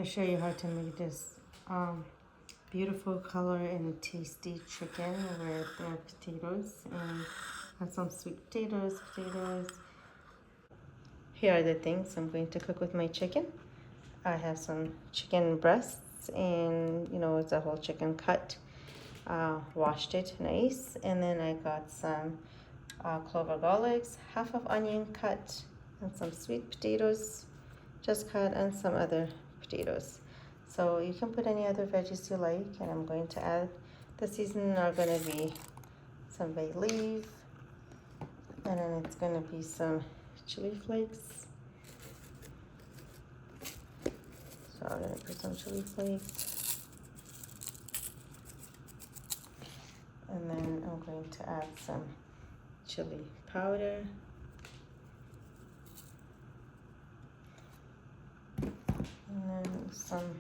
going to show you how to make this beautiful color and tasty chicken with potatoes, and have some sweet potatoes. Here are the things I'm going to cook with my chicken. I have some chicken breasts, and it's a whole chicken cut. Washed it nice, and then I got some clover garlics, half of onion cut, and some sweet potatoes just cut, and some other potatoes. So you can put any other veggies you like, and I'm going to add, the seasoning are going to be some bay leaf, and then it's going to be some chili flakes. So I'm going to put some chili flakes, and then I'm going to add some chili powder, and then some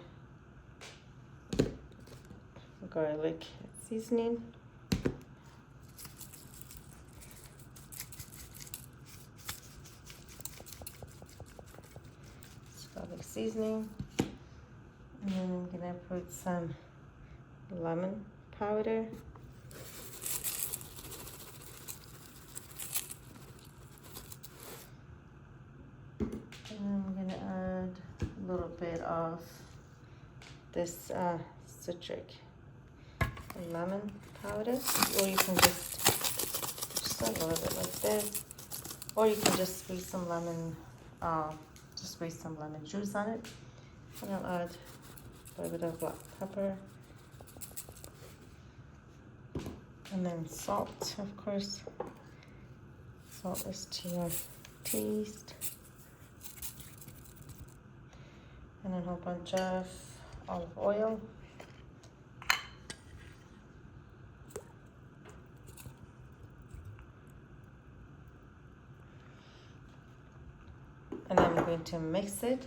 garlic seasoning, and then I'm gonna put some lemon powder, and I'm gonna add a little bit of this citric lemon powder, or you can just a little bit like this, or you can just squeeze some lemon juice on it. And I'll add a little bit of black pepper, and then salt, of course. Salt is to your taste, and a whole bunch of olive oil. And I'm going to mix it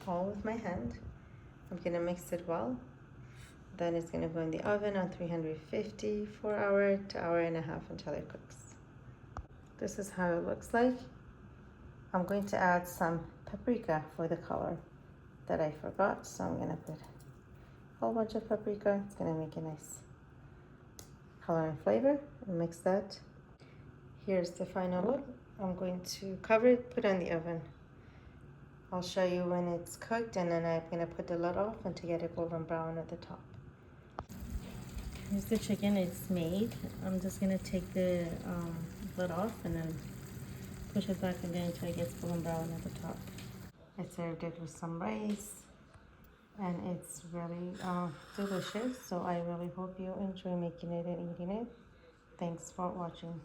all with my hand. I'm going to mix it well. Then it's going to go in the oven on 350 for an hour to hour and a half until it cooks. This is how it looks like. I'm going to add some paprika for the color that I forgot. So I'm going to put a whole bunch of paprika. It's going to make a nice color and flavor. And mix that. Here's the final look. I'm going to cover it, put it in the oven. I'll show you when it's cooked, and then I'm going to put the lid off and to get it golden brown at the top. Here's the chicken, it's made. I'm just going to take the lid off and then push it back again until it gets golden brown at the top. I served it with some rice, and it's really delicious. So I really hope you enjoy making it and eating it. Thanks for watching.